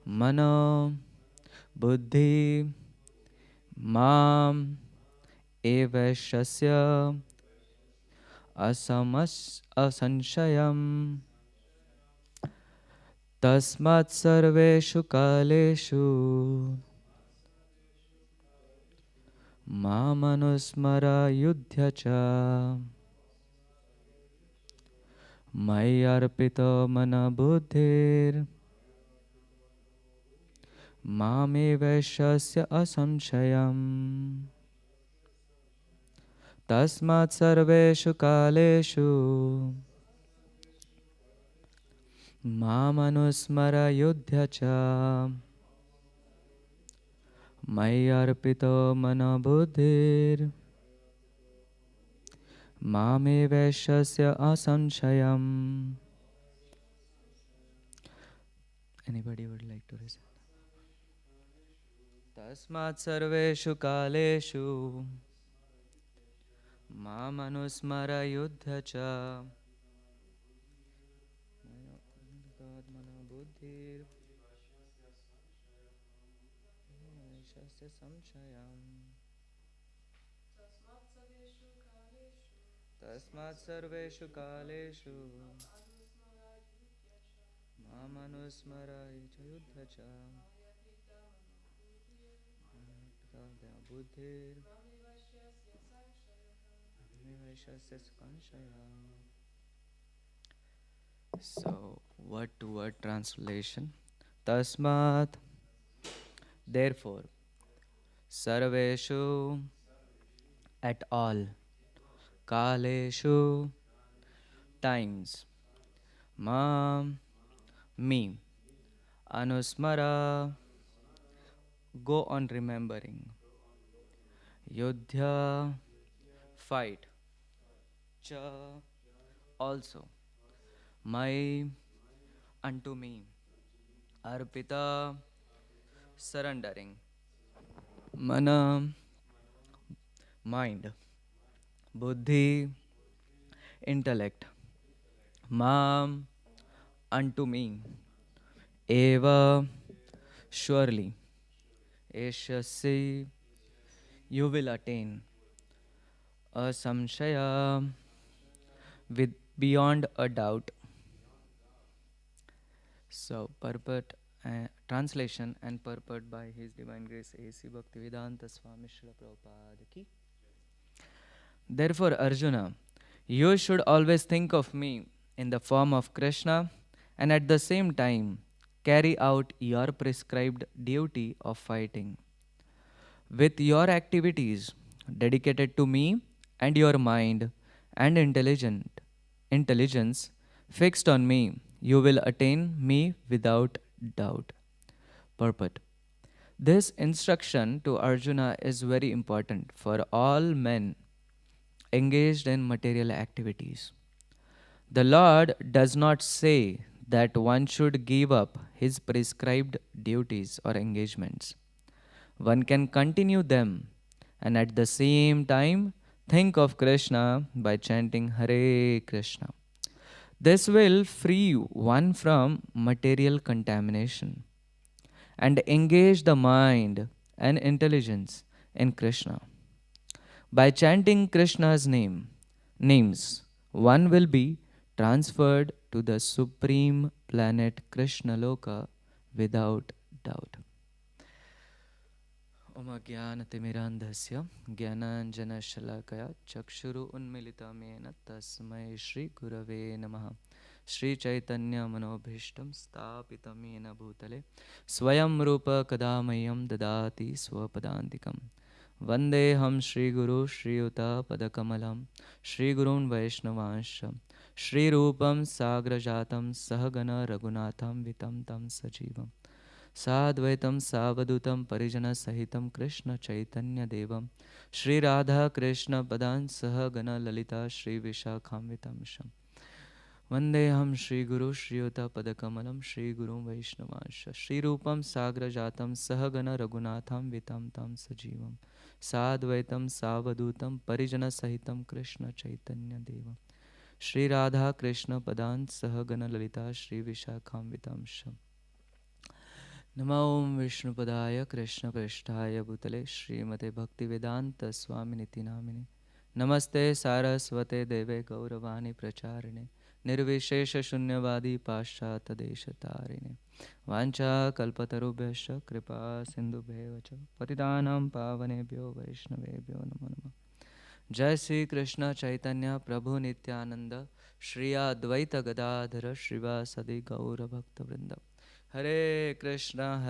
mano buddhi mam evashasya asanshayam tasmat sarveshu kaleshu mamanusmara yudhyacha mayarpito mana buddhir mamevashasya asamshayam tasmat sarveshu kaleshu mamanusmara yudhyacha mayarpito mana buddhir mamevashasya asamshayam. Anybody would like to recite? Tasmat sarveshu kaleshu mamanusmara yudhyacha mana buddhir shasya samshayam. Tasmat sarveshu kaleshu mamanusmara yudhyacha buddhir shasya samshayam. So, word to word translation. Tasmat, therefore, sarveshu, at all, kaleshu, times, mam, me, anusmara, go on remembering, yudhya, fight, cha, also, my, unto me, arpita, surrendering, mana, mind, buddhi, intellect, mam, unto me, eva, surely, eshasi, you will attain, asamshaya, with beyond a doubt. So, purport, translation and purport by His Divine Grace A.C. Bhaktivedanta Swami Srila Prabhupada ki. Therefore, Arjuna, you should always think of me in the form of Krishna and at the same time carry out your prescribed duty of fighting. With your activities dedicated to me and your mind and intelligence fixed on me, you will attain me without doubt. Purport. This instruction to Arjuna is very important for all men engaged in material activities. The Lord does not say that one should give up his prescribed duties or engagements. One can continue them and at the same time think of Krishna by chanting Hare Krishna. This will free one from material contamination and engage the mind and intelligence in Krishna. By chanting Krishna's names, one will be transferred to the supreme planet Krishna Loka without doubt. Om Jnanatimirandhasya Jnananjanashalakaya Chakshuru Unmilitamena Tasmai Shri Gurave Namaha Shri Chaitanya Manobhishtam Stapitamena Bhutale Swayam Rupa Kadamayam Dadati Swapadantikam Vandeham Shri Guru Shri Uta Padakamalam Shri Gurun Vaishnavansha Shri Rupam Sagrajatam Sahagana Raghunatham Vitam Tam Sajivam Sadvaitam Savadutam Parijana Sahitam Krishna Chaitanya Devam Shri Radha Krishna Padan Sahagana Lalita Shri Vishakhamvitam Sham Vandeham Shri Guru Shri Uta Padakamalam Shri Guru Vaishnavansha Shri Rupam Sagrajatam Sahagana Raghunatham Vitam Tam Sajivam Sadvaitam Savadutam Parijana Sahitam Krishna Chaitanya Devam Shri Radha Krishna Padan Sahagana Lalita Shri Vishakhamvitam Sham Namo Vishnupadaya Krishna Prishtaya Bhutale Srimate Bhaktivedanta Swami Niti Namine Namaste Saraswate Deve Gauravani Pracharine Nirvishesha Shunyavadi Paschata Deshatarine Vancha Kalpatarubhyascha Kripa Sindhubhevacha Patidanam Pavanebhyo Vaishnavebhyo Namo Namo Jai Sri Krishna Chaitanya Prabhu Nityananda Shri Advaita Gadadhara Srivasadi Gaura Bhakta Vrinda Hare Krishna,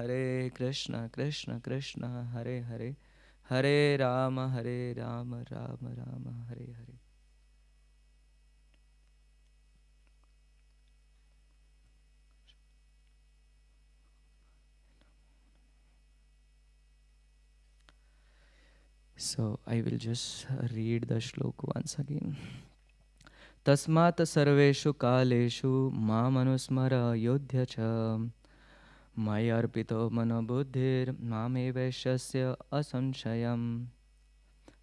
Krishna Krishna, Hare Hare, Hare Rama, Rama Rama, Hare Hare. So I will just read the shloka once again. Tasmat sarveshu kaleshu mamanusmara yodhya cha mayarpito manobuddhir mameveshasya asanshayam.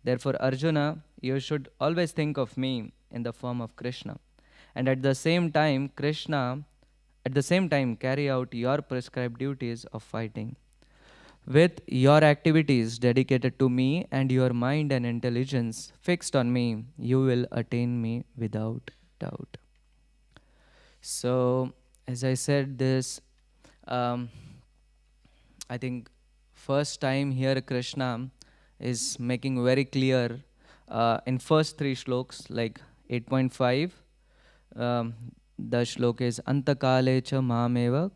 Therefore, Arjuna, you should always think of me in the form of Krishna. And at the same time, carry out your prescribed duties of fighting. With your activities dedicated to me and your mind and intelligence fixed on me, you will attain me without doubt. So, as I said this, I think first time here Krishna is making very clear in first three shloks, like 8.5, the shlok is Antakale cha mameva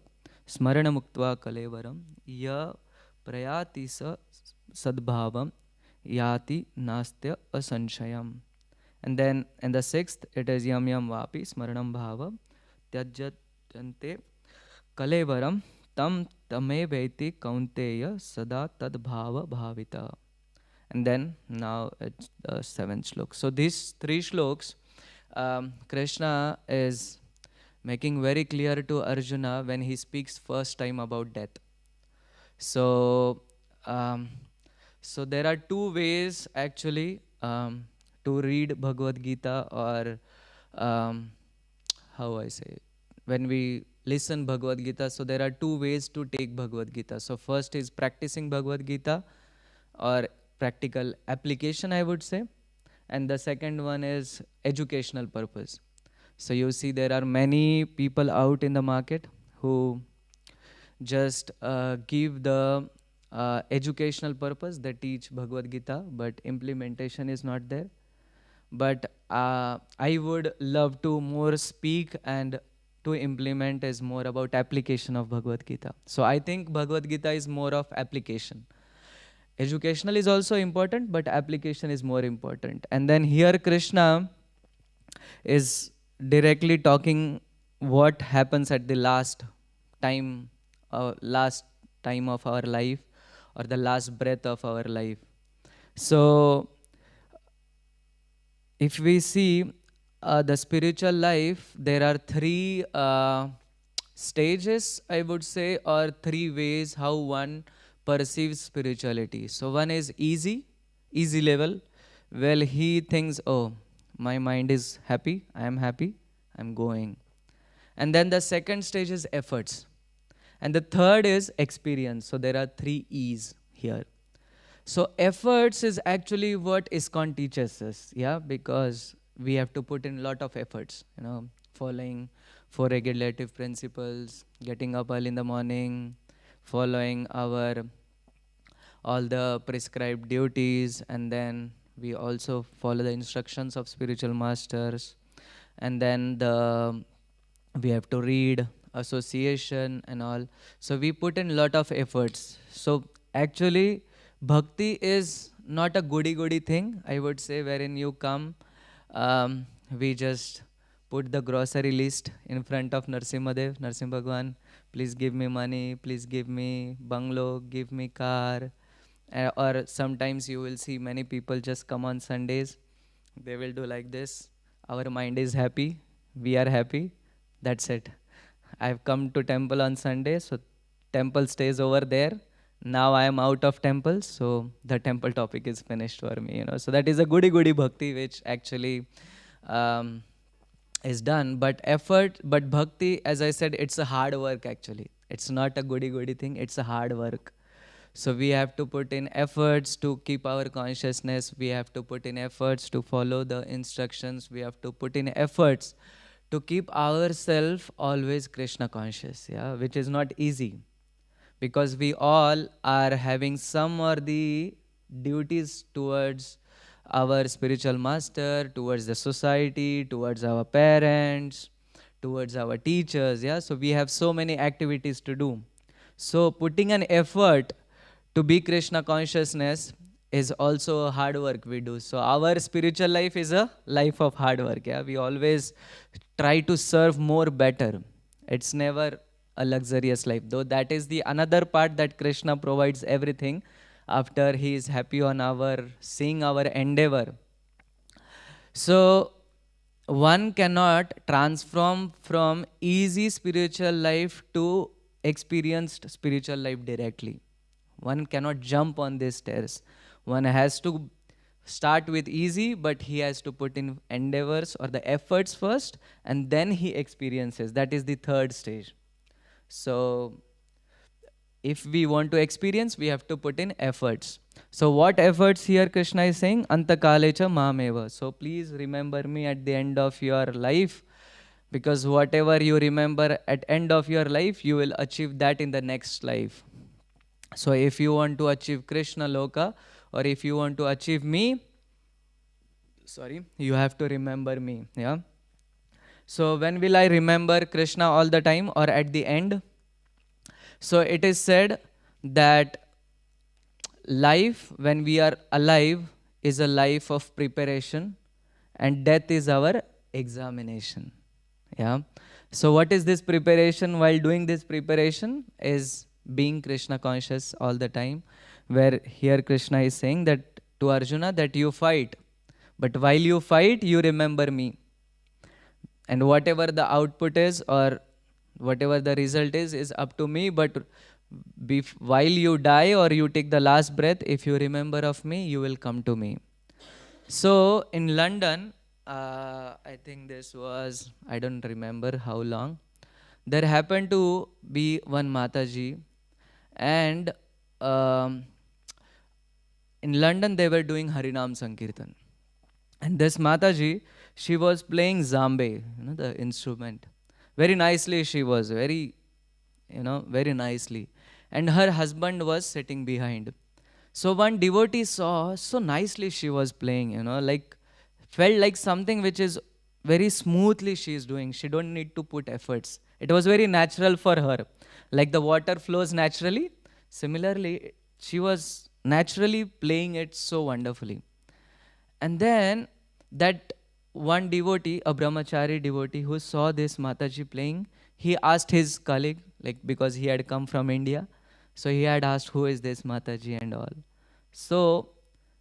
smarana muktva kalevaram ya prayati sa sadbhavam yati nastya asanshayam. And then in the sixth, it is yam yam vapi smaranam bhava tyajyante kalevaram tam tame veti kaunteya sada tad bhava bhavita. And then now it's the seventh shlok. So these three shloks, Krishna is making very clear to Arjuna when he speaks first time about death. So, so there are two ways actually to read Bhagavad Gita, or how I say, when we listen Bhagavad Gita. So there are two ways to take Bhagavad Gita. So first is practicing Bhagavad Gita, or practical application, I would say. And the second one is educational purpose. So you see there are many people out in the market who just give the educational purpose. They teach Bhagavad Gita, but implementation is not there. But I would love to more speak, and to implement is more about application of Bhagavad Gita. So I think Bhagavad Gita is more of application. Educational is also important, but application is more important. And then here Krishna is directly talking what happens at the last time of our life, or the last breath of our life. So if we see the spiritual life, there are three stages, I would say, or three ways how one perceives spirituality. So one is easy level. Well, he thinks, oh, my mind is happy, I am happy, I'm going. And then the second stage is efforts. And the third is experience. So there are three E's here. So efforts is actually what ISKCON teaches us, yeah, because we have to put in a lot of efforts, following four regulative principles, getting up early in the morning, following all the prescribed duties, and then we also follow the instructions of spiritual masters, and then we have to read association and all. So we put in a lot of efforts. So actually bhakti is not a goody thing, I would say, wherein you come, we just put the grocery list in front of Narsimhadev, Narsim Bhagwan, please give me money, please give me bungalow, give me car. Or sometimes you will see many people just come on Sundays, they will do like this, our mind is happy, we are happy, that's it. I've come to temple on Sunday, so temple stays over there. Now I am out of temple, so the temple topic is finished for me. So that is a goody bhakti, which actually is done. But bhakti, as I said, it's a hard work actually. It's not a goody thing, it's a hard work. So we have to put in efforts to keep our consciousness. We have to put in efforts to follow the instructions. We have to put in efforts to keep ourselves always Krishna conscious, yeah, which is not easy, because we all are having some or the duties towards our spiritual master, towards the society, towards our parents, towards our teachers, yeah. So we have so many activities to do. So putting an effort to be Krishna consciousness is also a hard work we do. So our spiritual life is a life of hard work, yeah. We always try to serve more better. It's never a luxurious life, though that is the another part that Krishna provides everything after he is happy on our seeing our endeavor. So one cannot transform from easy spiritual life to experienced spiritual life directly. One cannot jump on these stairs. One has to start with easy, but he has to put in endeavors or the efforts first, and then he experiences. That is the third stage. So if we want to experience, we have to put in efforts. So what efforts here Krishna is saying? Antakalecha mameva. So please remember me at the end of your life, because whatever you remember at end of your life, you will achieve that in the next life. So if you want to achieve Krishna Loka, or if you want to achieve me, you have to remember me, yeah. So when will I remember Krishna all the time or at the end? So it is said that life, when we are alive, is a life of preparation, and death is our examination. Yeah. So what is this preparation? While doing this preparation is being Krishna conscious all the time, where here Krishna is saying that to Arjuna that you fight, but while you fight, you remember me. And whatever the output is or whatever the result is up to me. But while you die or you take the last breath, if you remember of me, you will come to me. So in London, I think this was, I don't remember how long, there happened to be one Mataji, and in London they were doing Harinam Sankirtan. And this Mataji, she was playing zambe, the instrument. Very nicely she was, very nicely. And her husband was sitting behind. So one devotee saw, so nicely she was playing, like felt like something which is very smoothly she is doing. She don't need to put efforts. It was very natural for her. Like the water flows naturally. Similarly, she was naturally playing it so wonderfully. And then that one devotee, a brahmachari devotee who saw this Mataji playing, he asked his colleague, like because he had come from India, so he had asked who is this Mataji and all. So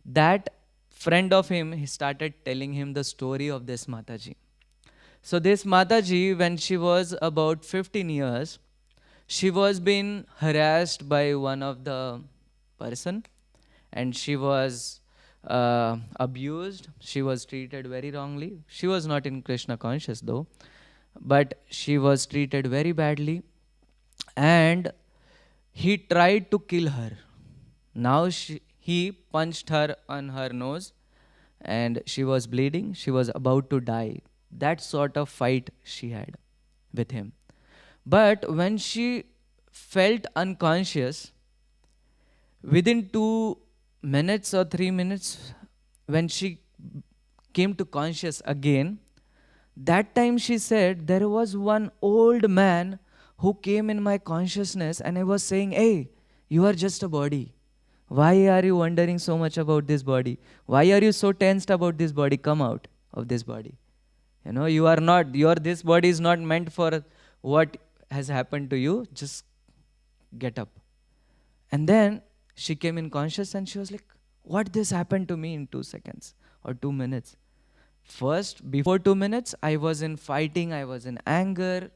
that friend of him, he started telling him the story of this Mataji. So this Mataji, when she was about 15 years, she was being harassed by one of the person, and she was abused. She was treated very wrongly. She was not in Krishna conscious though, but she was treated very badly, and he tried to kill her. Now he punched her on her nose, and she was bleeding. She was about to die. That sort of fight she had with him. But when she felt unconscious, within 2 minutes or 3 minutes, when she came to conscious again, that time she said, there was one old man who came in my consciousness, and I was saying, hey, you are just a body. Why are you wondering so much about this body? Why are you so tensed about this body? Come out of this body. You are not, this body is not meant for what has happened to you. Just get up. And then she came in conscious and she was like, what this happened to me in 2 seconds or 2 minutes? First, before 2 minutes, I was in fighting, I was in anger,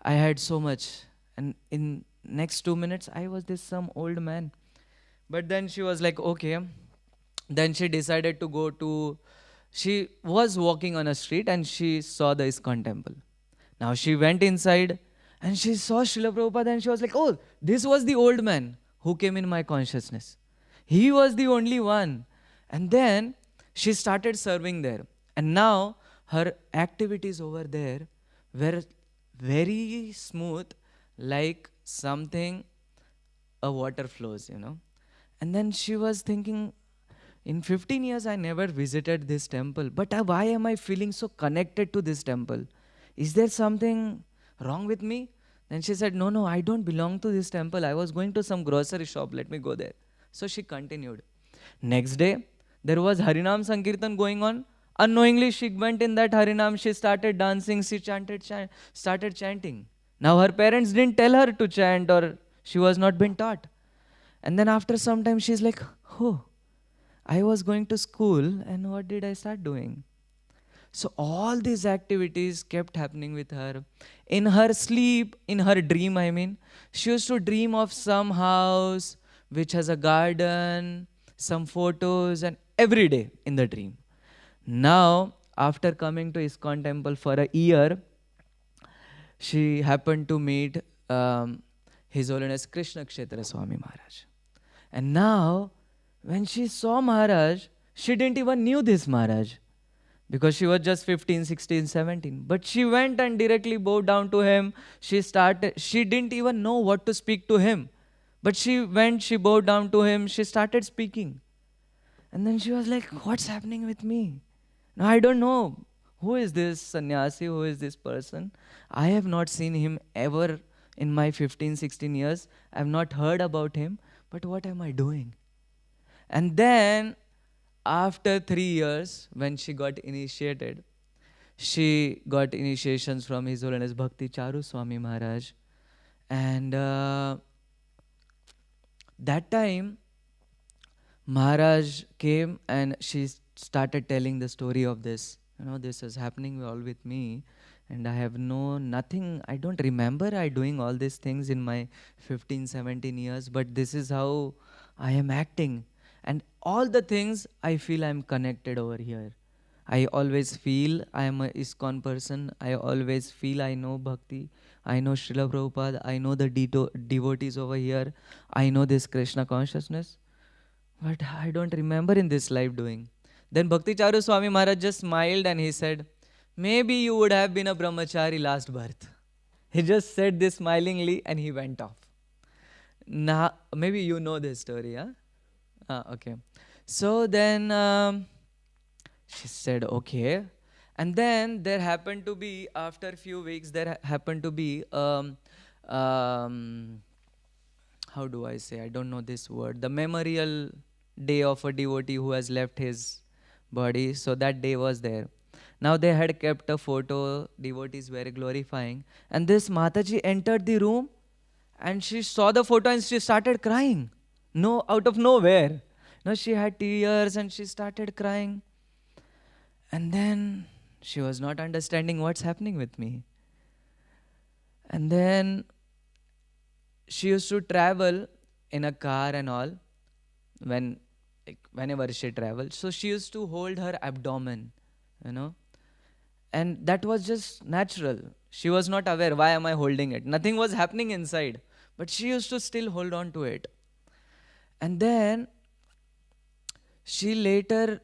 I had so much. And in next 2 minutes, I was this some old man. But then she was like, okay. Then she decided to go to, she was walking on a street and she saw the ISKCON temple. Now she went inside And she saw Srila Prabhupada and she was like, oh, this was the old man who came in my consciousness. He was the only one. And then she started serving there. And now her activities over there were very smooth, like something, a water flows, And then she was thinking, in 15 years I never visited this temple, but why am I feeling so connected to this temple? Is there something wrong with me? Then she said, no, I don't belong to this temple. I was going to some grocery shop. Let me go there. So she continued. Next day, there was Harinam Sankirtan going on. Unknowingly, she went in that Harinam. She started dancing. She started chanting. Now her parents didn't tell her to chant, or she was not been taught. And then after some time, she's like, oh, I was going to school and what did I start doing? So all these activities kept happening with her. In her sleep, in her dream, she used to dream of some house which has a garden, some photos, and every day in the dream. Now, after coming to ISKCON temple for a year, she happened to meet His Holiness Krishna Kshetra Swami Maharaj. And now, when she saw Maharaj, she didn't even knew this Maharaj because she was just 15, 16, 17. But she went and directly bowed down to him. She didn't even know what to speak to him. But she bowed down to him, she started speaking. And then she was like, what's happening with me? Now I don't know. Who is this sannyasi? Who is this person? I have not seen him ever in my 15, 16 years. I have not heard about him. But what am I doing? And then, after 3 years, when she got initiated, she got initiations from His Holiness Bhakti Charu Swami Maharaj. And that time, Maharaj came and she started telling the story of this. This is happening all with me. And I have nothing, I don't remember I doing all these things in my 15, 17 years, but this is how I am acting. And all the things, I feel I am connected over here. I always feel I am a ISKCON person. I always feel I know Bhakti. I know Srila Prabhupada. I know the devotees over here. I know this Krishna consciousness. But I don't remember in this life doing. Then Bhakti Charu Swami Maharaj just smiled and he said, maybe you would have been a brahmachari last birth. He just said this smilingly and he went off. Now, maybe you know this story, huh? Okay. So then she said, okay. And then there happened to be, after a few weeks, there happened to be, how do I say? I don't know this word. The memorial day of a devotee who has left his body. So that day was there. Now they had kept a photo, devotees were glorifying. And this Mataji entered the room and she saw the photo and she started crying. No, out of nowhere. Now she had tears and she started crying. And then she was not understanding what's happening with me. And then she used to travel in a car and all, whenever she traveled. So she used to hold her abdomen, And that was just natural. She was not aware, why am I holding it? Nothing was happening inside. But she used to still hold on to it. And then she later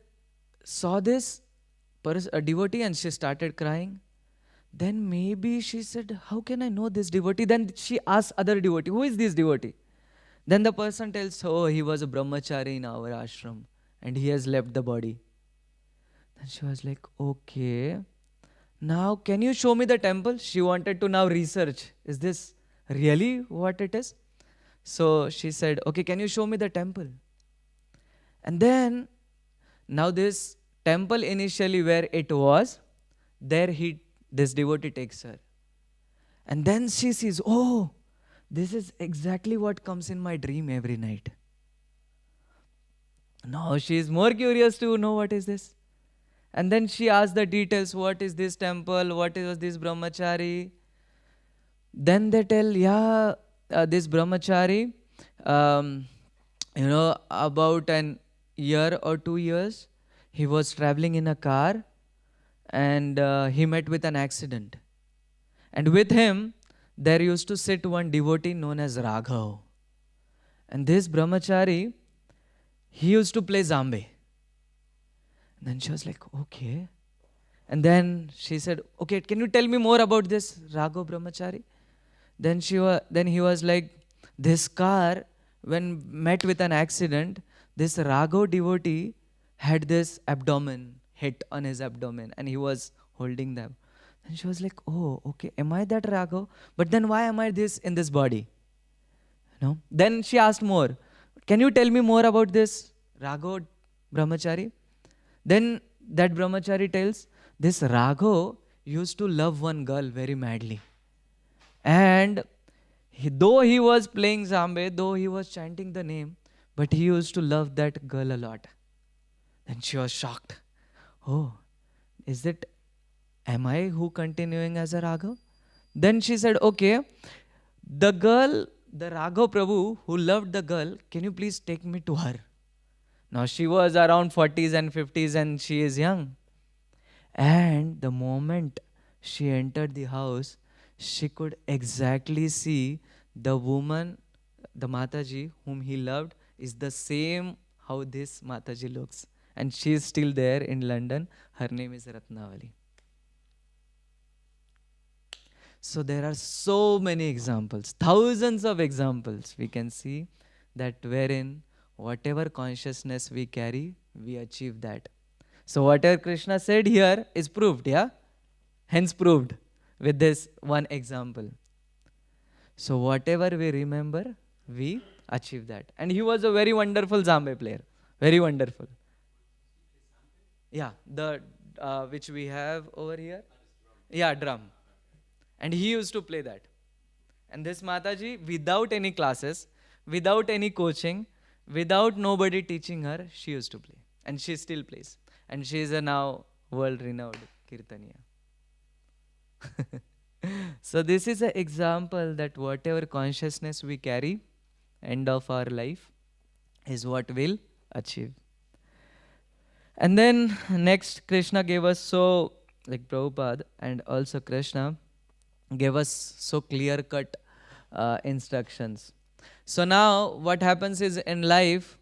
saw this a devotee and she started crying. Then maybe she said, how can I know this devotee? Then she asked other devotee, who is this devotee? Then the person tells, oh, he was a brahmachari in our ashram and he has left the body. Then she was like, okay. Now, can you show me the temple? She wanted to now research. Is this really what it is? So she said, okay, can you show me the temple? And then, now this temple initially where it was, there this devotee takes her. And then she sees, oh, this is exactly what comes in my dream every night. Now she is more curious to know what is this. And then she asked the details, what is this temple, what is this brahmachari. Then they tell, this brahmachari, about an year or 2 years, he was traveling in a car and he met with an accident. And with him, there used to sit one devotee known as Raghav. And this brahmachari, he used to play zambe. And then she was like, okay. And then she said, okay, can you tell me more about this Raghav brahmachari? Then he was like, this car, when met with an accident, this Raghav devotee had this abdomen, hit on his abdomen, and he was holding them. And she was like, oh, okay, am I that Raghav? But then why am I this in this body? No. Then she asked more. Can you tell me more about this Raghav brahmachari? Then that brahmachari tells, this Raghav used to love one girl very madly. And though he was playing zambe, though he was chanting the name, but he used to love that girl a lot. Then she was shocked. Oh, am I who continuing as a Raghav? Then she said, okay, the Raghav Prabhu who loved the girl, can you please take me to her? Now she was around 40s and 50s and she is young. And the moment she entered the house, she could exactly see the woman, the Mataji whom he loved, is the same how this Mataji looks. And she is still there in London. Her name is Ratnavali. So there are so many examples, thousands of examples we can see that wherein whatever consciousness we carry, we achieve that. So whatever Krishna said here is proved, yeah? Hence proved with this one example. So whatever we remember, we achieve that. And he was a very wonderful zambe player. Very wonderful. Yeah, the which we have over here. Yeah, drum. And he used to play that. And this Mataji, without any classes, without any coaching, without nobody teaching her, she used to play. And she still plays. And she is a now world-renowned Kirtaniya. So this is an example that whatever consciousness we carry, end of our life, is what we'll achieve. And then next, Krishna gave us like Prabhupada and also Krishna gave us so clear-cut instructions. So now what happens is in life,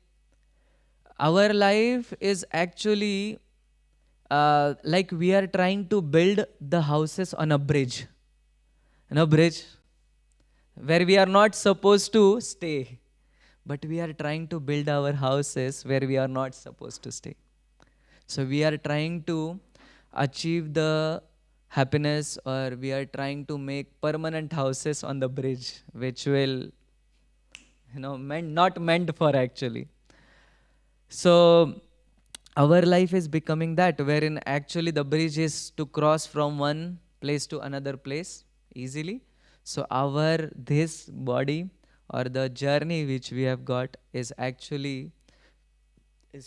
our life is actually like we are trying to build the houses on a bridge. Bridge where we are not supposed to stay. But we are trying to build our houses where we are not supposed to stay. So we are trying to achieve the happiness, or we are trying to make permanent houses on the bridge, which will, not meant for actually. So our life is becoming that, wherein actually the bridge is to cross from one place to another place easily. So this body or the journey which we have got is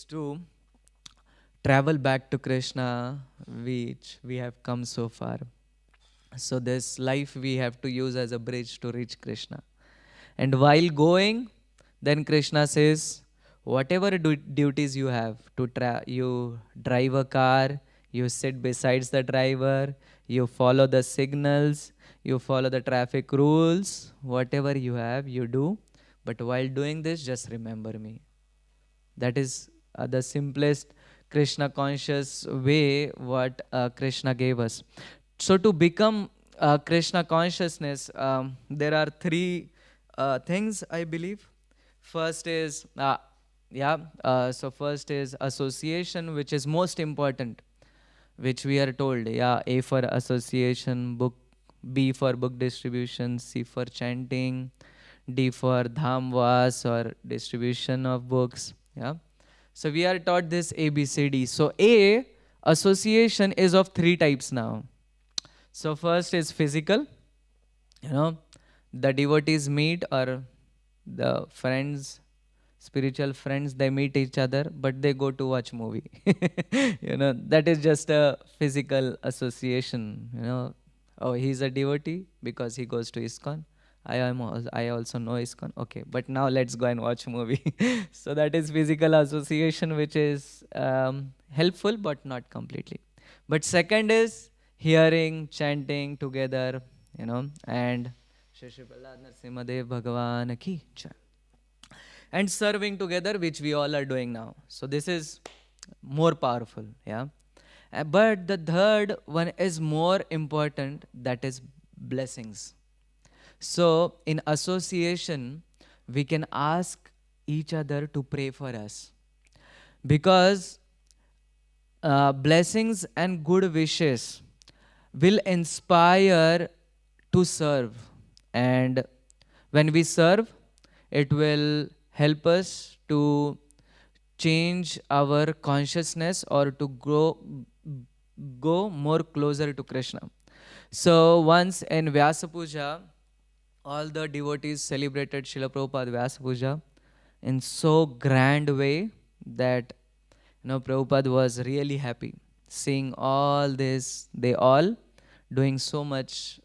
to travel back to Krishna, which we have come so far. So this life we have to use as a bridge to reach Krishna. And while going, then Krishna says, whatever duties you have, you drive a car, you sit beside the driver, you follow the signals, you follow the traffic rules, whatever you have, you do. But while doing this, just remember me. That is the simplest Krishna conscious way what Krishna gave us. So to become Krishna consciousness, there are three things I believe. First is, first is association, which is most important, which we are told. A for association, B for book distribution, C for chanting, D for dhamvas or distribution of books. So we are taught this A, B, C, D. So A, association, is of three types now. So first is physical. The devotees meet, or the friends, spiritual friends, they meet each other, but they go to watch movie. That is just a physical association. Oh, he's a devotee because he goes to ISKCON. I also know ISKCON. Okay, but now let's go and watch movie. So that is physical association, which is helpful but not completely. But second is hearing, chanting together, and Shri Prahlad Narasimhadev Bhagavan ki jai. And serving together, which we all are doing now. So this is more powerful, yeah. But the third one is more important, that is blessings. So in association, we can ask each other to pray for us, because blessings and good wishes will inspire to serve, and when we serve, it will help us to change our consciousness or to go more closer to Krishna. So once in Vyasa Puja, all the devotees celebrated Srila Prabhupada Vyasa Puja in so grand way that Prabhupada was really happy seeing all this. They all doing so much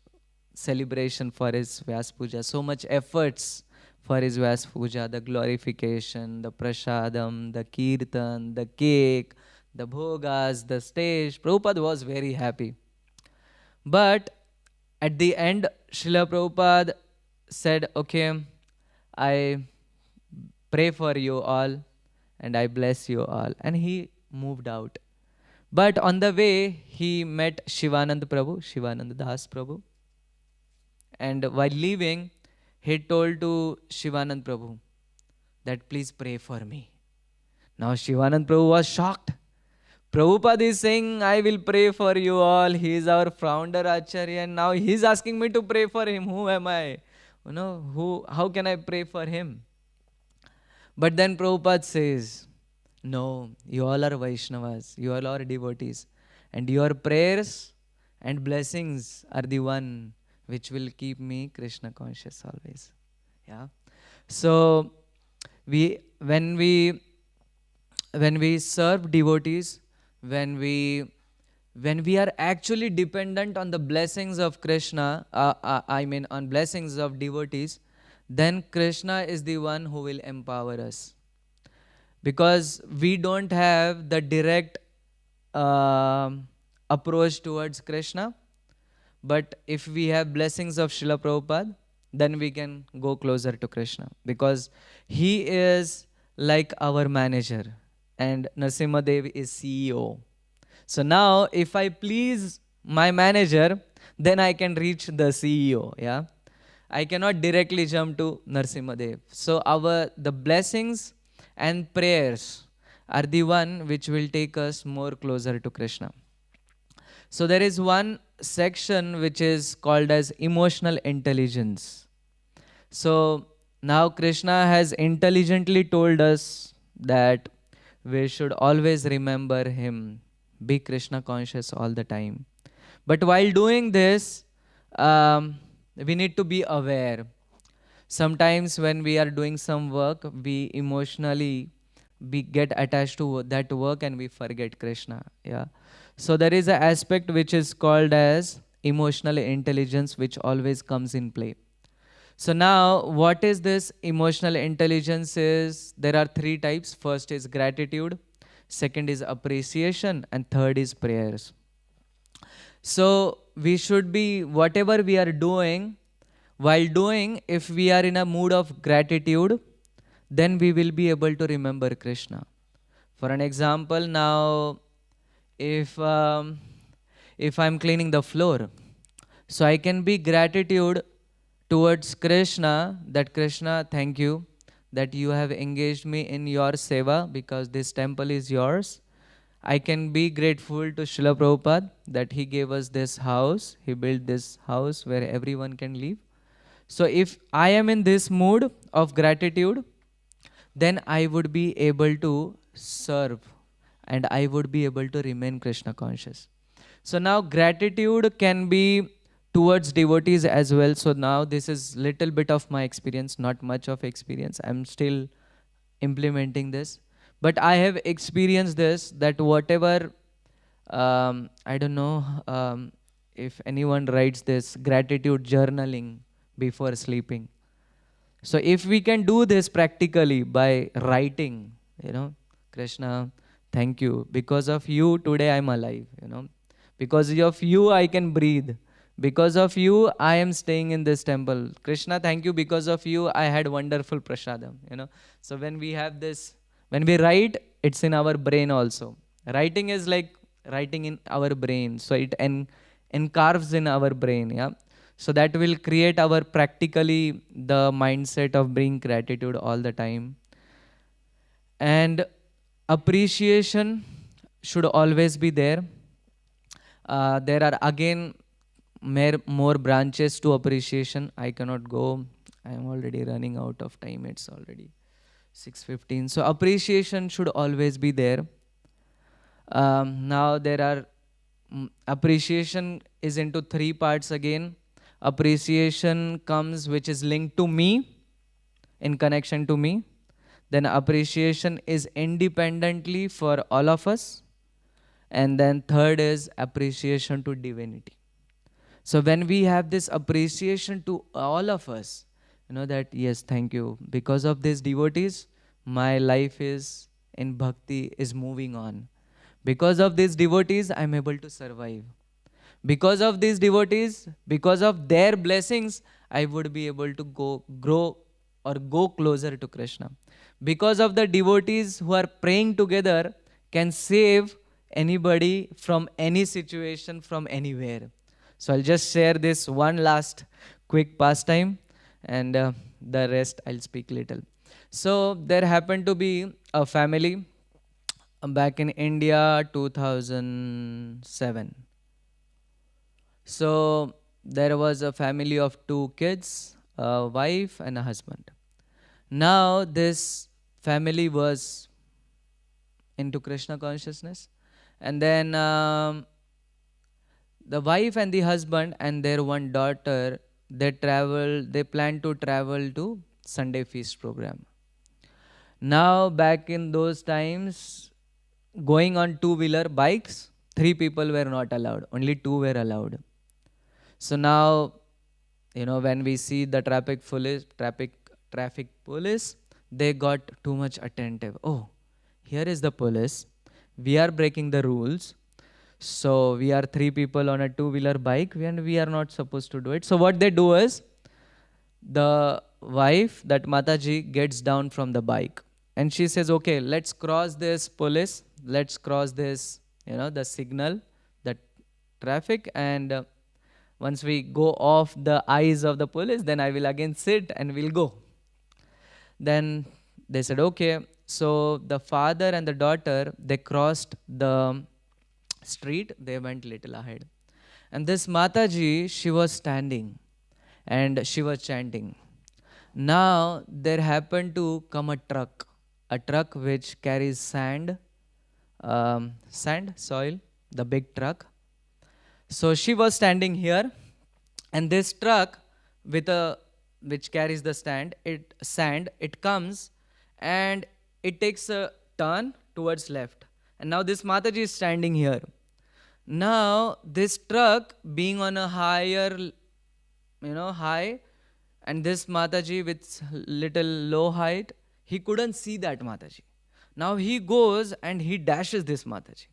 celebration for his Vyasa Puja, so much efforts for his Vyasa Puja, the glorification, the prasadam, the kirtan, the cake, the bhogas, the stage. Prabhupada was very happy. But at the end, Srila Prabhupada said, okay, I pray for you all and I bless you all. And he moved out. But on the way, he met Shivanand Prabhu, Shivanand Das Prabhu. And while leaving, he told to Shivanand Prabhu that please pray for me. Now Shivanand Prabhu was shocked. Prabhupada is saying, I will pray for you all. He is our founder Acharya, and now he is asking me to pray for him. Who am I? How can I pray for him? But then Prabhupada says, no, you all are Vaishnavas, you all are devotees, and your prayers and blessings are the one which will keep me Krishna conscious always. Yeah. So when we serve devotees, when we are actually dependent on the blessings of Krishna, on blessings of devotees, then Krishna is the one who will empower us. Because we don't have the direct approach towards Krishna, but if we have blessings of Srila Prabhupada, then we can go closer to Krishna, because he is like our manager and Narasimhadev is CEO. So now if I please my manager, then I can reach the CEO. Yeah, I cannot directly jump to Narasimhadev. So the blessings and prayers are the one which will take us more closer to Krishna. So there is one section which is called as emotional intelligence. So now Krishna has intelligently told us that we should always remember him, be Krishna conscious all the time. But while doing this, we need to be aware. Sometimes when we are doing some work, we emotionally get attached to that work and we forget Krishna. Yeah. So there is an aspect which is called as emotional intelligence, which always comes in play. So now what is this emotional intelligence is? There are three types. First is gratitude, second is appreciation, and third is prayers. So we should be, whatever we are doing, while doing, if we are in a mood of gratitude, then we will be able to remember Krishna. For an example, now if I'm cleaning the floor, so I can be gratitude towards Krishna, that Krishna, thank you that you have engaged me in your seva, because this temple is yours. I can be grateful to Srila Prabhupada that he gave us this house, he built this house where everyone can live. So if I am in this mood of gratitude, then I would be able to serve and I would be able to remain Krishna conscious. So now gratitude can be towards devotees as well. So now this is little bit of my experience, not much of experience. I'm still implementing this. But I have experienced this, that whatever, I don't know if anyone writes this gratitude journaling before sleeping. So if we can do this practically by writing, Krishna, thank you. Because of you, today I'm alive, Because of you, I can breathe. Because of you, I am staying in this temple. Krishna, thank you. Because of you, I had wonderful prasadam. So when we have this, when we write, it's in our brain also. Writing is like writing in our brain. So it encarves in our brain. Yeah. So that will create our practically the mindset of being gratitude all the time. And appreciation should always be there. There are again more branches to appreciation. I cannot go. I am already running out of time. It's already 6:15. So appreciation should always be there. Now there are appreciation is into three parts again. Appreciation comes which is linked to me, in connection to me. Then appreciation is independently for all of us. And then third is appreciation to divinity. So when we have this appreciation to all of us, that yes, thank you. Because of these devotees, my life is in bhakti is moving on. Because of these devotees, I'm able to survive. Because of these devotees, because of their blessings, I would be able to grow or go closer to Krishna. Because of the devotees who are praying together can save anybody from any situation, from anywhere. So I'll just share this one last quick pastime, and the rest I'll speak little. So there happened to be a family back in India, 2007. So there was a family of 2 kids, a wife and a husband. Now this family was into Krishna consciousness, and then the wife and the husband and their one daughter, they plan to travel to Sunday feast program. Now back in those times, going on 2-wheeler bikes, 3 people were not allowed, only 2 were allowed. So now, when we see the traffic police, they got too much attentive. Oh, here is the police. We are breaking the rules. So we are 3 people on a 2-wheeler bike and we are not supposed to do it. So what they do is, the wife, that Mataji, gets down from the bike and she says, okay, let's cross this police. Let's cross this, the signal, the traffic, and once we go off the eyes of the police, then I will again sit and we'll go. Then they said, okay. So the father and the daughter, they crossed the street, they went little ahead. And this Mataji, she was standing and she was chanting. Now there happened to come a truck which carries sand, soil, the big truck. So she was standing here, and this truck which carries the sand, it comes and it takes a turn towards left. And now this Mataji is standing here. Now this truck being on a high, and this Mataji with little low height, he couldn't see that Mataji. Now he goes and he dashes this Mataji.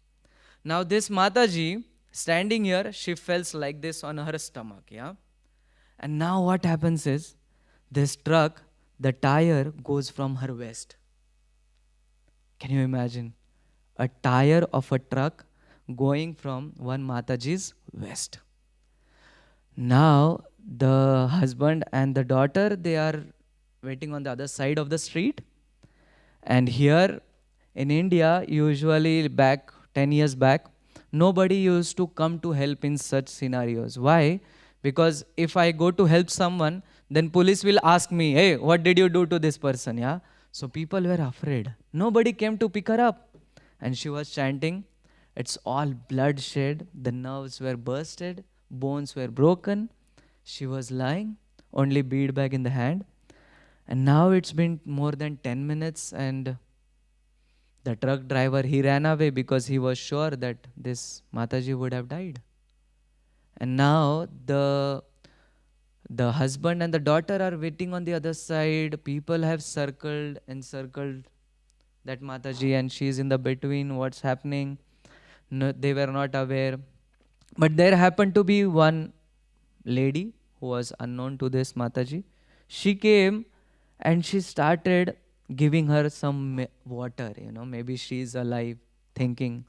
Now this Mataji, standing here, she falls like this on her stomach, yeah. And now what happens is, this truck, the tire goes from her waist. Can you imagine? A tire of a truck going from one Mataji's waist. Now the husband and the daughter, they are waiting on the other side of the street. And here in India, usually back 10 years back, nobody used to come to help in such scenarios. Why? Because if I go to help someone, then police will ask me, hey, what did you do to this person? Yeah. So people were afraid. Nobody came to pick her up. And she was chanting, it's all bloodshed, the nerves were bursted, bones were broken. She was lying, only bead bag in the hand. And now it's been more than 10 minutes and the truck driver, he ran away because he was sure that this Mataji would have died. And now the husband and the daughter are waiting on the other side. People have circled that Mataji and she's in the between. What's happening? No, they were not aware. But there happened to be one lady who was unknown to this Mataji, she came and she started giving her some water, maybe she is alive, thinking.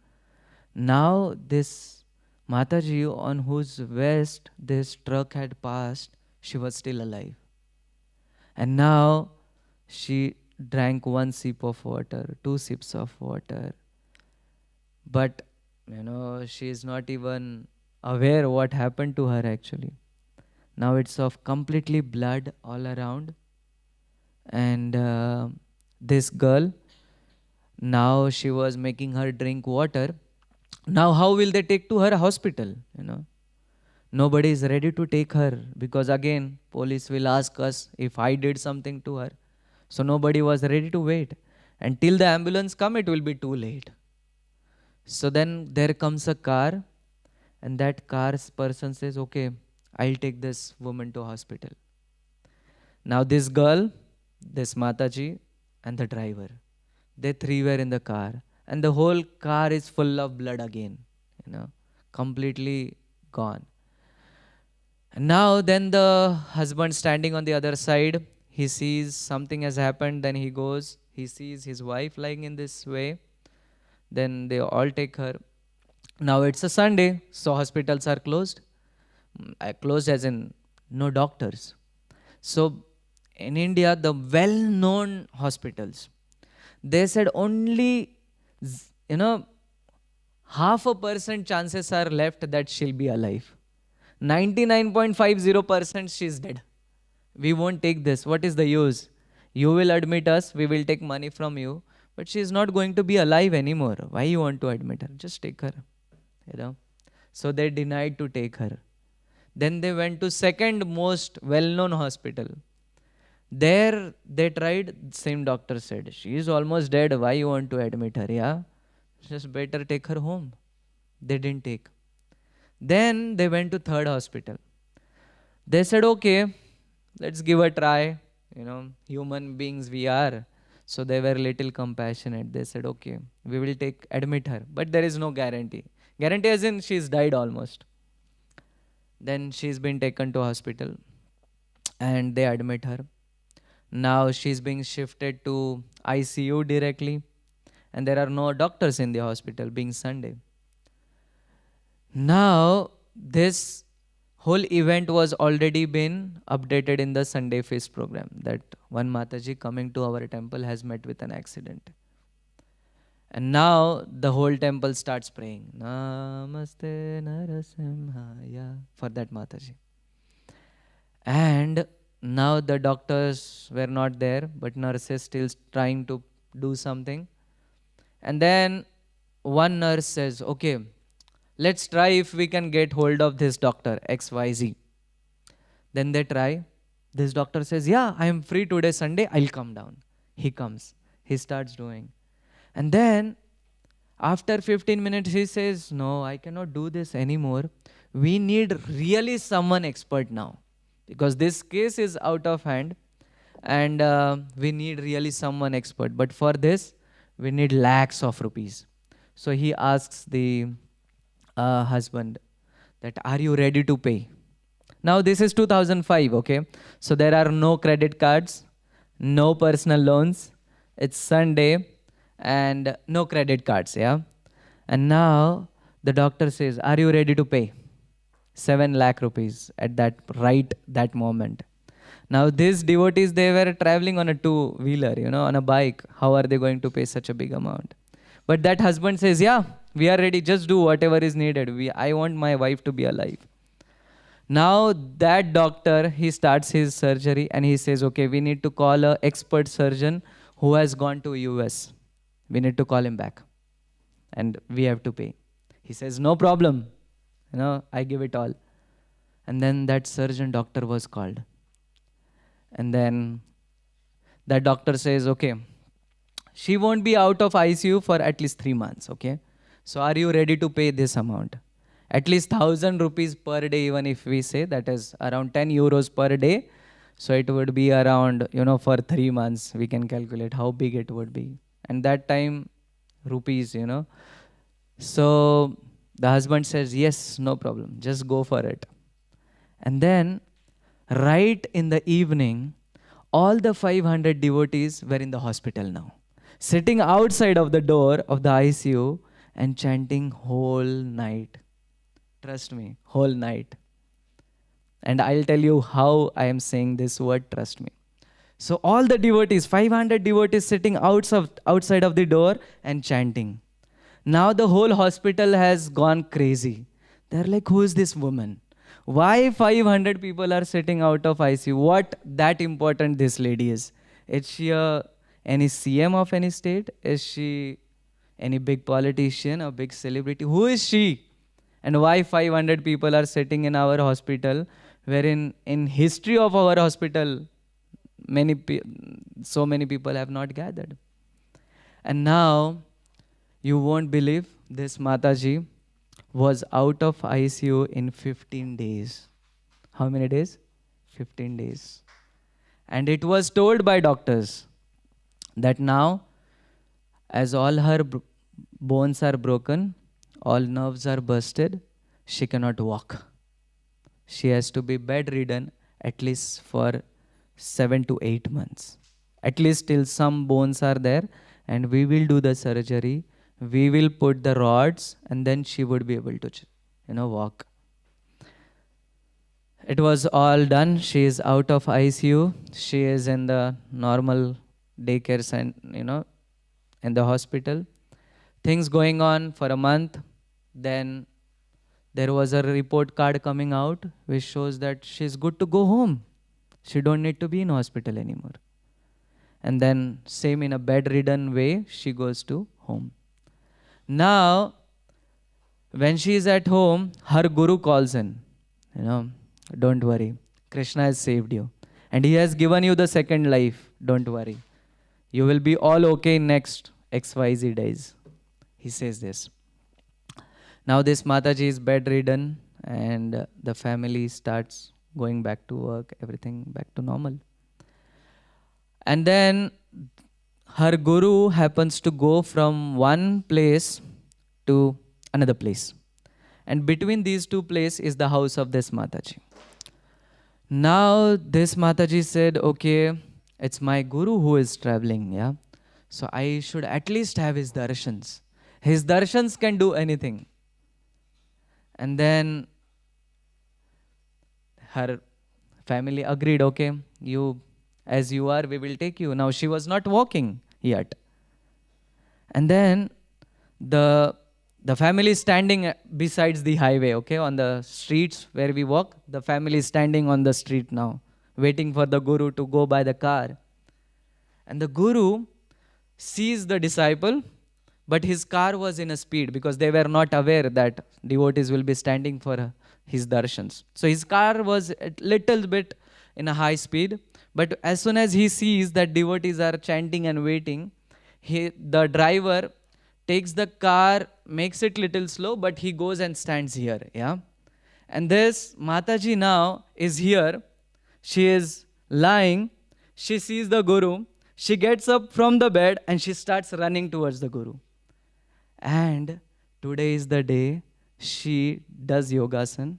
Now this Mataji on whose waist this truck had passed, she was still alive. And now she drank one sip of water, two sips of water. But, she is not even aware what happened to her actually. Now it's of completely blood all around. And this girl, now she was making her drink water. Now how will they take to her hospital, Nobody is ready to take her because again, police will ask us if I did something to her. So nobody was ready to wait. Until the ambulance come, it will be too late. So then there comes a car and that car's person says, okay, I'll take this woman to hospital. Now this girl, this Mataji and the driver, they three were in the car and the whole car is full of blood again, completely gone. And now then the husband standing on the other side, he sees something has happened, then he goes, he sees his wife lying in this way, then they all take her. Now it's a Sunday, so hospitals are closed. Closed as in no doctors. So in India, the well-known hospitals, they said only, 0.5% chances are left that she'll be alive. 99.50% she's dead. We won't take this. What is the use? You will admit us, we will take money from you, but she is not going to be alive anymore. Why you want to admit her? Just take her. So they denied to take her. Then they went to second most well-known hospital. There they tried, same doctor said, she is almost dead. Why you want to admit her? Yeah, just better take her home. They didn't take. Then they went to third hospital. They said, okay, let's give a try. Human beings we are. So they were little compassionate. They said, okay, we will admit her. But there is no guarantee. Guarantee as in she's died almost. Then she's been taken to hospital. And they admit her. Now she's being shifted to ICU directly. And there are no doctors in the hospital, being Sunday. Now, this whole event was already been updated in the Sunday Feast program, that one Mataji coming to our temple has met with an accident. And now the whole temple starts praying, Namaste Narasimhaya, for that Mataji. And now the doctors were not there, but nurses still trying to do something. And then one nurse says, okay, let's try if we can get hold of this doctor, XYZ. Then they try. This doctor says, yeah, I am free today, Sunday, I'll come down. He comes. He starts doing. And then, after 15 minutes, he says, no, I cannot do this anymore. We need really someone expert now. Because this case is out of hand. And we need really someone expert. But for this, we need lakhs of rupees. So he asks the husband that, are you ready to pay? Now this is 2005, okay? So there are no credit cards, no personal loans. It's Sunday and no credit cards, yeah? And now the doctor says, are you ready to pay? 7 lakh rupees at that moment. Now these devotees, they were traveling on a two-wheeler, on a bike. How are they going to pay such a big amount? But that husband says, yeah, we are ready, just do whatever is needed. I want my wife to be alive. Now that doctor, he starts his surgery and he says, okay, we need to call an expert surgeon who has gone to US. We need to call him back. And we have to pay. He says, no problem. I give it all. And then that surgeon doctor was called. And then that doctor says, okay, she won't be out of ICU for at least 3 months, okay? So are you ready to pay this amount? At least 1,000 rupees per day, even if we say, that is around 10 euros per day. So it would be around, for 3 months, we can calculate how big it would be. And that time, rupees, So the husband says, yes, no problem, just go for it. And then, right in the evening, all the 500 devotees were in the hospital now, sitting outside of the door of the ICU and chanting whole night. Trust me, whole night. And I'll tell you how I am saying this word, trust me. So all the devotees, 500 devotees sitting outside of the door and chanting. Now the whole hospital has gone crazy. They're like, who is this woman? Why 500 people are sitting out of ICU? What that important this lady is? Is she any CM of any state? Is she any big politician or big celebrity? Who is she? And why 500 people are sitting in our hospital, wherein in history of our hospital, so many people have not gathered. And now, you won't believe, this Mataji was out of ICU in 15 days. How many days? 15 days. And it was told by doctors that now, as all her bones are broken, all nerves are busted, she cannot walk. She has to be bedridden at least for 7 to 8 months. At least till some bones are there, and we will do the surgery. We will put the rods, and then she would be able to, walk. It was all done. She is out of ICU. She is in the normal daycare center, in the hospital. Things going on for a month. Then there was a report card coming out which shows that she's good to go home. She don't need to be in hospital anymore. And then same in a bedridden way, she goes to home. Now, when she is at home, her guru calls in. Don't worry. Krishna has saved you. And he has given you the second life. Don't worry. You will be all okay in next XYZ days. He says this. Now this Mataji is bedridden and the family starts going back to work, everything back to normal. And then her guru happens to go from one place to another place. And between these two places is the house of this Mataji. Now this Mataji said, okay, it's my guru who is traveling, yeah? So I should at least have his darshans. His darshans can do anything. And then her family agreed, okay, you, as you are, we will take you. Now she was not walking yet. And then the family is standing besides the highway, okay, on the streets where we walk. The family is standing on the street now, waiting for the guru to go by the car. And the guru sees the disciple, but his car was in a speed because they were not aware that devotees will be standing for his darshans. So his car was a little bit in a high speed, but as soon as he sees that devotees are chanting and waiting, the driver takes the car, makes it little slow, but he goes and stands here, yeah. And this Mataji now is here. She is lying. She sees the guru. She gets up from the bed and she starts running towards the guru. And today is the day she does yogasana.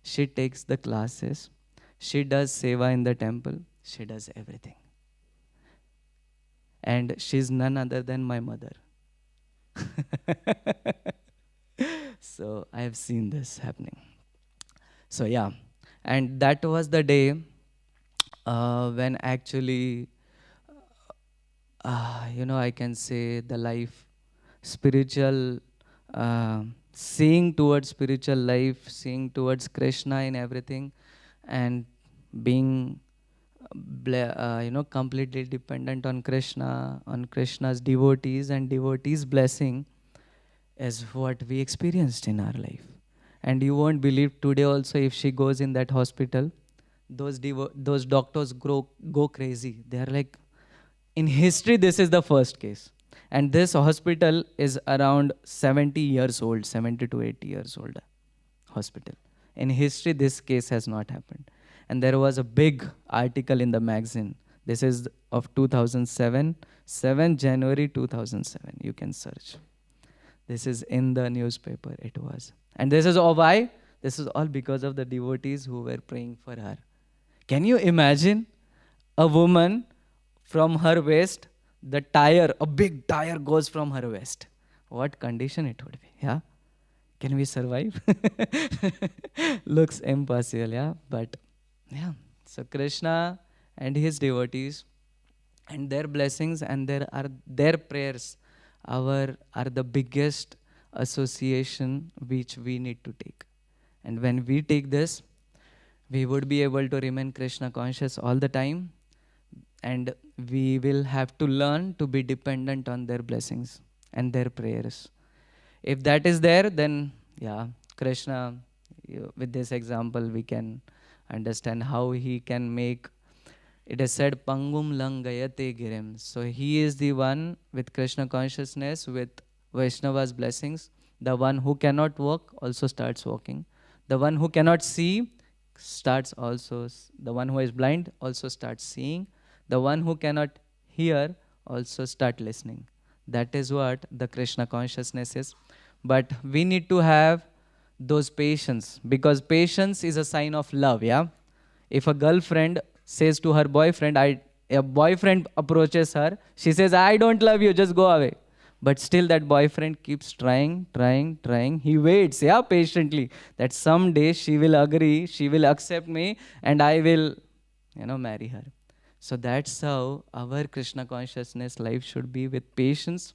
She takes the classes. She does seva in the temple. She does everything. And she's none other than my mother. So I have seen this happening. So yeah, and that was the day when actually, I can say the life, spiritual, seeing towards spiritual life, seeing towards Krishna in everything, and being completely dependent on Krishna, on Krishna's devotees and devotees' blessing is what we experienced in our life. And you won't believe today also if she goes in that hospital, those doctors go crazy. They are like, in history, this is the first case. And this hospital is around 70 years old, 70 to 80 years old hospital. In history, this case has not happened. And there was a big article in the magazine. This is of 2007, 7 January 2007. You can search. This is in the newspaper, it was. And this is why This is all because of the devotees who were praying for her. Can you imagine a woman from her waist, the tire, a big tire goes from her waist? What condition it would be, yeah? Can we survive? Looks impossible, yeah? But, yeah. So Krishna and his devotees and their blessings and their prayers are the biggest association which we need to take. And when we take this, we would be able to remain Krishna conscious all the time, and we will have to learn to be dependent on their blessings and their prayers. If that is there, then yeah, Krishna, with this example, we can understand how he can make. It is said, Pangum Langayate Girim. So he is the one with Krishna consciousness, with Vaishnava's blessings. The one who cannot walk also starts walking. The one who cannot see starts also, the one who is blind also starts seeing. The one who cannot hear also start listening. That is what the Krishna consciousness is. But we need to have those patience, because patience is a sign of love, yeah? If a girlfriend says to her boyfriend, a boyfriend approaches her, she says, I don't love you, just go away. But still that boyfriend keeps trying. He waits, yeah, patiently, that someday she will agree, she will accept me, and I will, marry her. So that's how our Krishna consciousness life should be, with patience,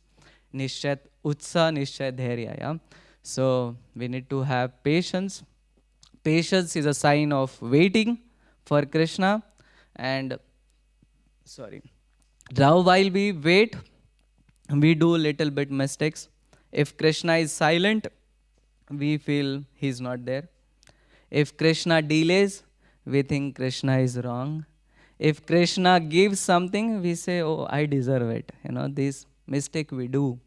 Nishchay Utsa, Nishchay Dhairya, yeah. So we need to have patience. Patience is a sign of waiting for Krishna. And now while we wait, we do little bit mistakes. If Krishna is silent, we feel he's not there. If Krishna delays, we think Krishna is wrong. If Krishna gives something, we say, oh, I deserve it. This mistake we do.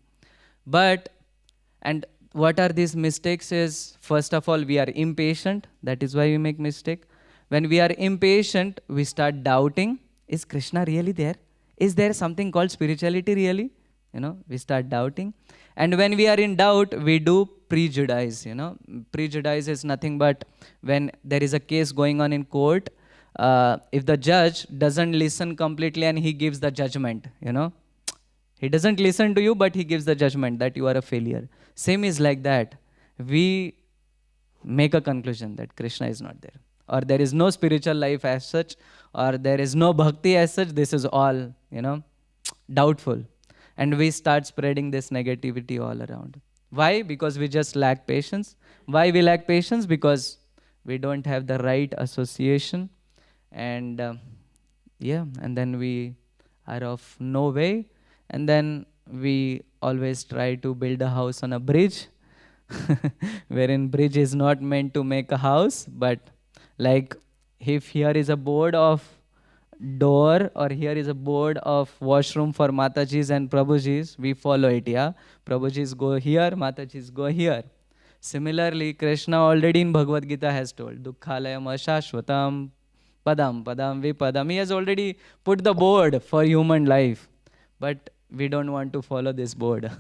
And what are these mistakes is, first of all, we are impatient. That is why we make mistake. When we are impatient, we start doubting, is Krishna really there? Is there something called spirituality really? We start doubting. And when we are in doubt, we do prejudice. Prejudice is nothing but when there is a case going on in court, if the judge doesn't listen completely and he gives the judgment, he doesn't listen to you, but he gives the judgment that you are a failure. Same is like that. We make a conclusion that Krishna is not there, or there is no spiritual life as such, or there is no bhakti as such. This is all, doubtful. And we start spreading this negativity all around. Why? Because we just lack patience. Why we lack patience? Because we don't have the right association. And and then we are of no way. And then we always try to build a house on a bridge, wherein bridge is not meant to make a house, but like if here is a board of door, or here is a board of washroom for Matajis and Prabhujis, we follow it, yeah? Prabhujis go here, Matajis go here. Similarly, Krishna already in Bhagavad Gita has told, Dukkhalayam ashashvatam padam vipadam. He has already put the board for human life. But we don't want to follow this board.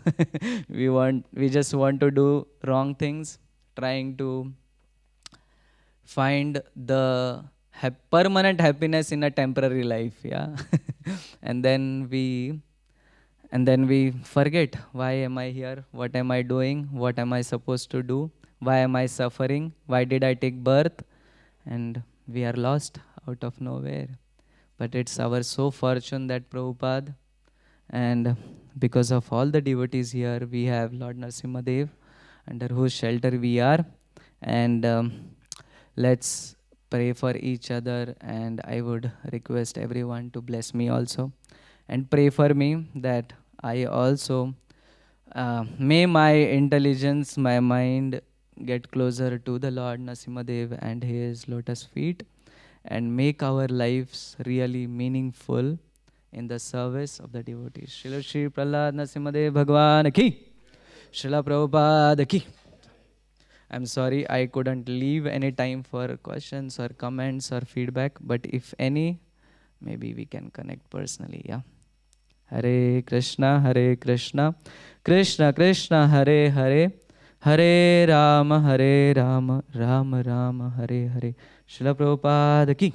we just want to do wrong things, trying to find the permanent happiness in a temporary life, yeah. and then we forget, why am I here? What am I doing? What am I supposed to do? Why am I suffering? Why did I take birth? And we are lost out of nowhere. But it's our so fortune that Prabhupada, and because of all the devotees here, we have Lord Narasimhadev, under whose shelter we are. And let's pray for each other, and I would request everyone to bless me also and pray for me, that I also may my intelligence, my mind get closer to the Lord Narasimhadev and his lotus feet, and make our lives really meaningful in the service of the devotees. Srila Shri Prahlad Narasimhadev Bhagwan ki, Srila Prabhupada ki. I'm sorry I couldn't leave any time for questions or comments or feedback, but if any, maybe we can connect personally, yeah? Hare Krishna, Krishna Krishna, Hare Hare, Hare Rama, Hare Rama, Rama Rama, Hare Hare. Srila Prabhupada ki,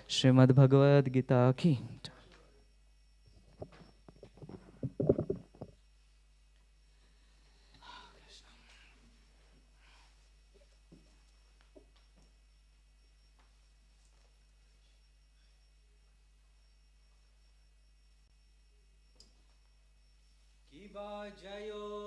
Srimad-Bhagavad Gita ki. Ki bajayo